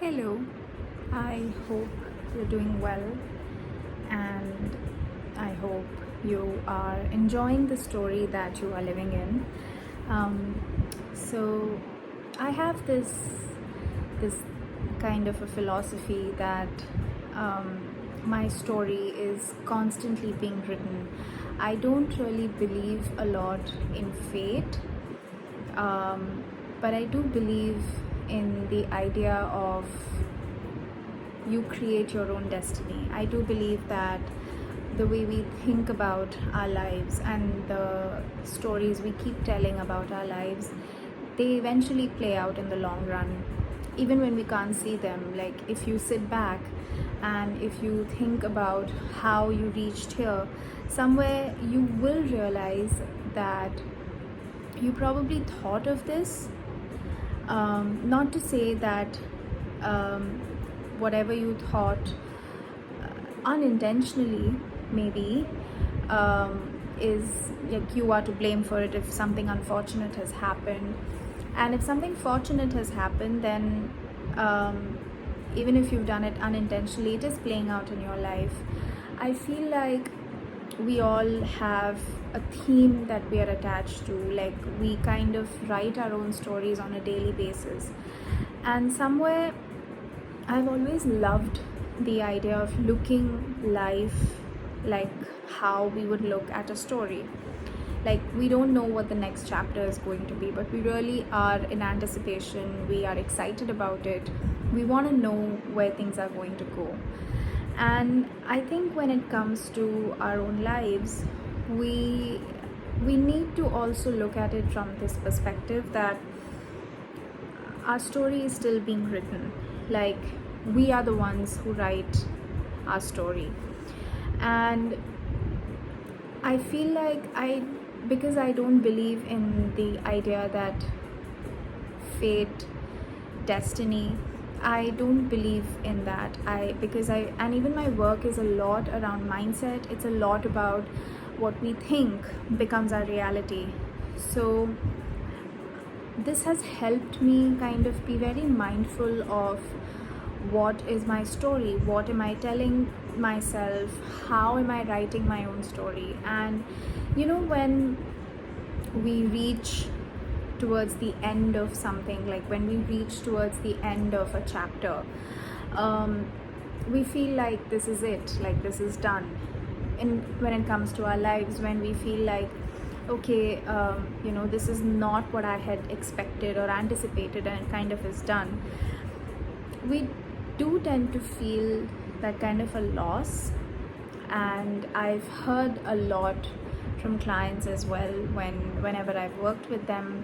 Hello, I hope you're doing well and I hope you are enjoying the story that you are living in. Um, so, I have this kind of a philosophy that um, my story is constantly being written. I don't really believe a lot in fate, um, but I do believe in the idea of you create your own destiny. I do believe that the way we think about our lives and the stories we keep telling about our lives, they eventually play out in the long run, even when we can't see them. Like, if you sit back and if you think about how you reached here, somewhere you will realize that you probably thought of this. Not to say that um, whatever you thought unintentionally, maybe, is like you are to blame for it if something unfortunate has happened. And if something fortunate has happened, then even if you've done it unintentionally, it is playing out in your life. I feel like we all have a theme that we are attached to. Like, we kind of write our own stories on a daily basis. And somewhere, I've always loved the idea of looking life like how we would look at a story. Like, we don't know what the next chapter is going to be, but we really are in anticipation. We are excited about it. We want to know where things are going to go. And I think when it comes to our own lives, we we need to also look at it from this perspective that our story is still being written. Like, we are the ones who write our story. And I feel like because I don't believe in the idea that fate, destiny, I don't believe in that. And even my work is a lot around mindset. It's a lot about what we think becomes our reality. So this has helped me kind of be very mindful of what is my story, what am I telling myself, how am I writing my own story. And when we reach towards the end of something, like when we reach towards the end of a chapter, we feel like this is it, like this is done. And when it comes to our lives, when we feel like, okay, this is not what I had expected or anticipated and it kind of is done, we do tend to feel that kind of a loss. And I've heard a lot from clients as well, whenever I've worked with them,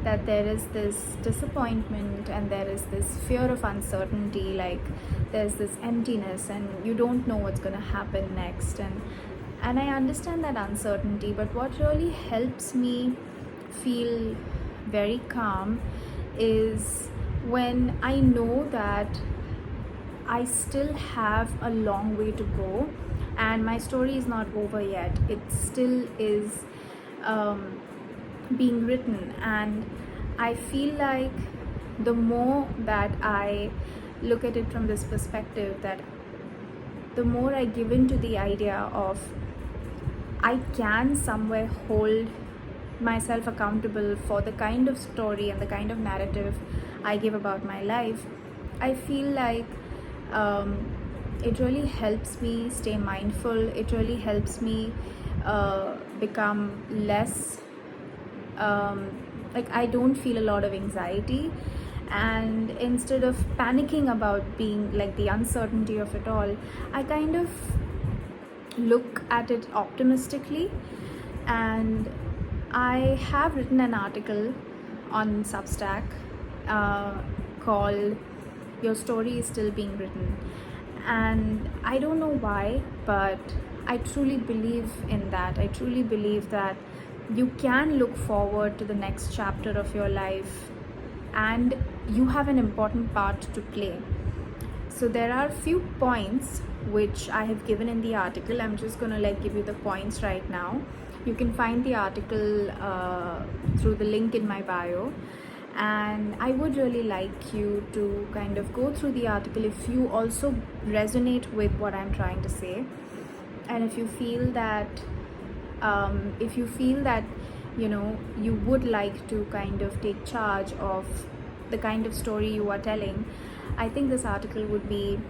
that there is this disappointment and there is this fear of uncertainty. Like, there's this emptiness and you don't know what's going to happen next. And I understand that uncertainty, but what really helps me feel very calm is when I know that I still have a long way to go and my story is not over yet. It still is being written. And I feel like the more that I look at it from this perspective, that the more I give in to the idea of I can somewhere hold myself accountable for the kind of story and the kind of narrative I give about my life, I feel like it really helps me stay mindful. It really helps me become less like, I don't feel a lot of anxiety. And instead of panicking about being like the uncertainty of it all, I kind of look at it optimistically. And I have written an article on Substack called Your Story is Still Being Written. And I don't know why, but I truly believe in that. I truly believe that you can look forward to the next chapter of your life and you have an important part to play. So there are few points which I have given in the article. I'm just gonna give you the points right now. You can find the article through the link in my bio. And I would really like you to kind of go through the article if you also resonate with what I'm trying to say, and if you feel that you would like to kind of take charge of the kind of story you are telling, I think this article would be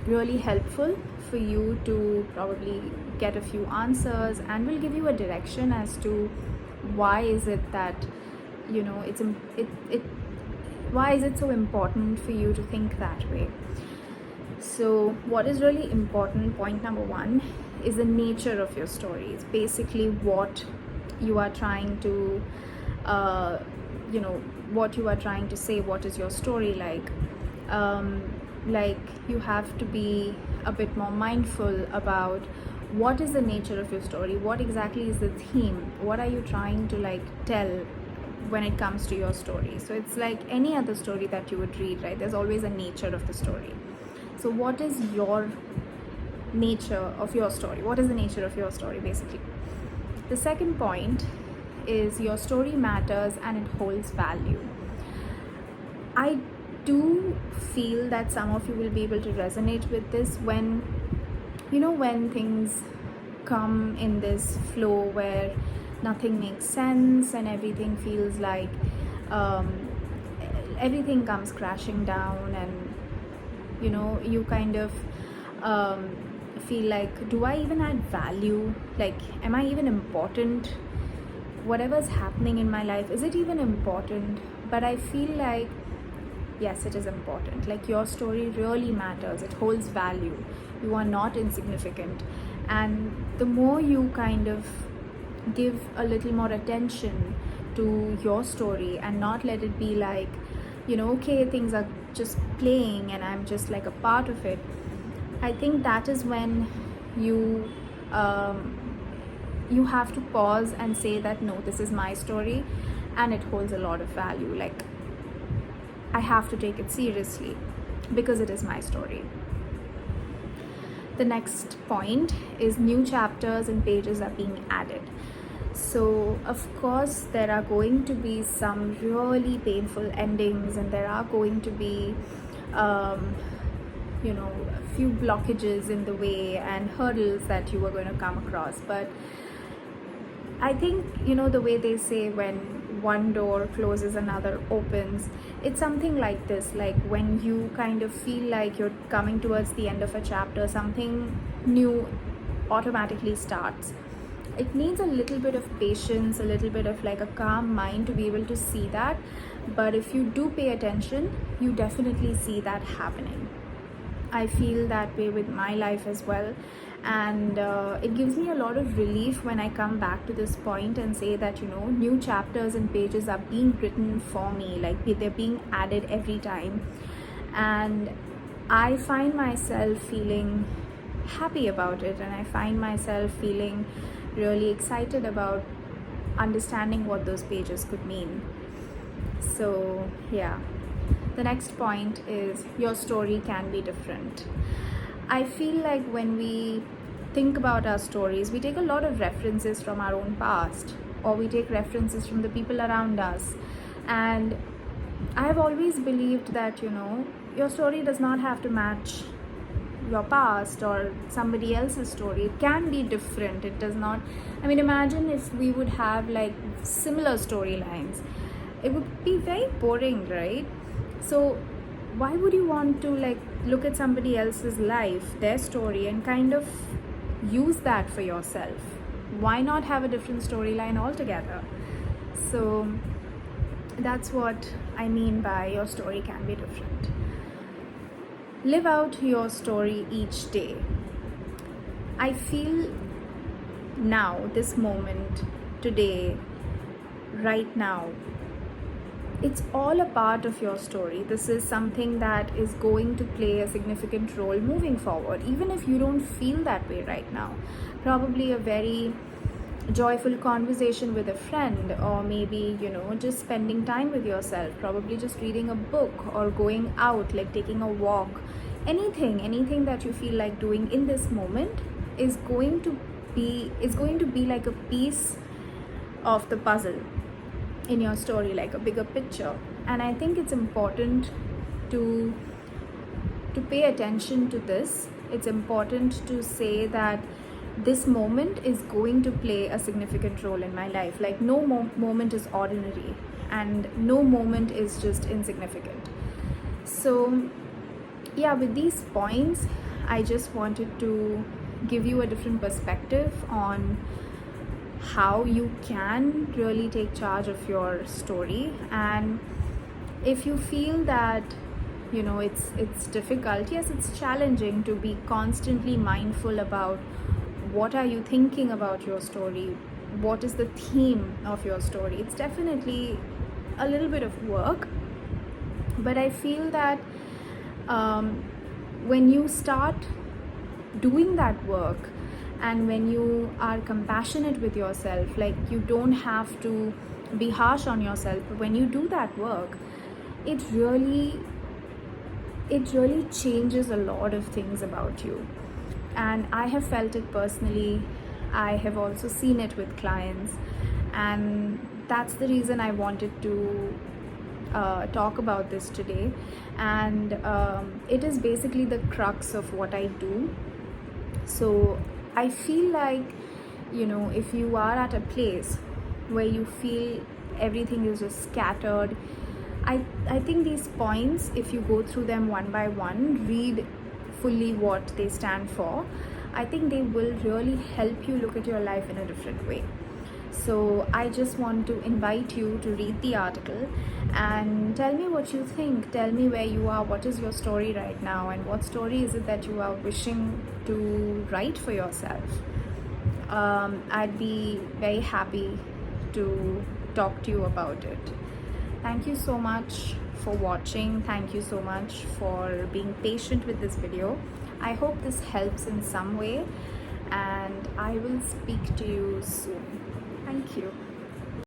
really helpful for you to probably get a few answers, and will give you a direction as to why is it that why is it so important for you to think that way. So what is really important, point number one, is the nature of your stories. Basically what you are trying to what you are trying to say. What is your story like? You have to be a bit more mindful about what is the nature of your story, what exactly is the theme, what are you trying to tell when it comes to your story. So it's like any other story that you would read, right? There's always a nature of the story. So what is your nature of your story? What is the nature of your story, basically? The second point is your story matters and it holds value. I do feel that some of you will be able to resonate with this when things come in this flow where nothing makes sense and everything feels like everything comes crashing down, and you kind of feel like, do I even add value? Like, am I even important? Whatever's happening in my life, is it even important? But I feel like, yes, it is important. Like, your story really matters. It holds value. You are not insignificant. And the more you kind of give a little more attention to your story and not let it be like, okay, things are just playing and I'm just like a part of it, I think that is when you have to pause and say that, no, this is my story and it holds a lot of value. Like, I have to take it seriously because it is my story. The next point is new chapters and pages are being added. So of course there are going to be some really painful endings, and there are going to be a few blockages in the way and hurdles that you are going to come across. But I think, the way they say, when one door closes, another opens, it's something like this. Like, when you kind of feel like you're coming towards the end of a chapter, something new automatically starts. It needs a little bit of patience, a little bit of like a calm mind to be able to see that. But if you do pay attention, you definitely see that happening. I feel that way with my life as well, and it gives me a lot of relief when I come back to this point and say that new chapters and pages are being written for me. Like, they're being added every time, and I find myself feeling happy about it, and I find myself feeling really excited about understanding what those pages could mean. So yeah. The next point is your story can be different. I feel like when we think about our stories, we take a lot of references from our own past, or we take references from the people around us. And I have always believed that, your story does not have to match your past or somebody else's story. It can be different. It does not. I mean, imagine if we would have like similar storylines. It would be very boring, right? So why would you want to look at somebody else's life, their story, and kind of use that for yourself? Why not have a different storyline altogether? So that's what I mean by your story can be different. Live out your story each day. I feel now, this moment, today, right now, it's all a part of your story. This is something that is going to play a significant role moving forward, even if you don't feel that way right now. Probably a very joyful conversation with a friend, or maybe just spending time with yourself, probably just reading a book or going out, like taking a walk. Anything that you feel like doing in this moment is going to be like a piece of the puzzle. in your story, like a bigger picture. And I think it's important to pay attention to this. It's important to say that this moment is going to play a significant role in my life. Like no moment is ordinary, and no moment is just insignificant. So yeah, with these points, I just wanted to give you a different perspective on how you can really take charge of your story. And if you feel that it's difficult, yes, it's challenging to be constantly mindful about what are you thinking about your story, what is the theme of your story. It's definitely a little bit of work, but I feel that when you start doing that work, and when you are compassionate with yourself, like you don't have to be harsh on yourself, but when you do that work, it really changes a lot of things about you. And I have felt it personally. I have also seen it with clients, and that's the reason I wanted to talk about this today. And it is basically the crux of what I do. So I feel like, if you are at a place where you feel everything is just scattered, I think these points, if you go through them one by one, read fully what they stand for, I think they will really help you look at your life in a different way. So I just want to invite you to read the article and tell me what you think. Tell me where you are, what is your story right now, and what story is it that you are wishing to write for yourself. I'd be very happy to talk to you about it. Thank you so much for watching. Thank you so much for being patient with this video. I hope this helps in some way, and I will speak to you soon. Thank you.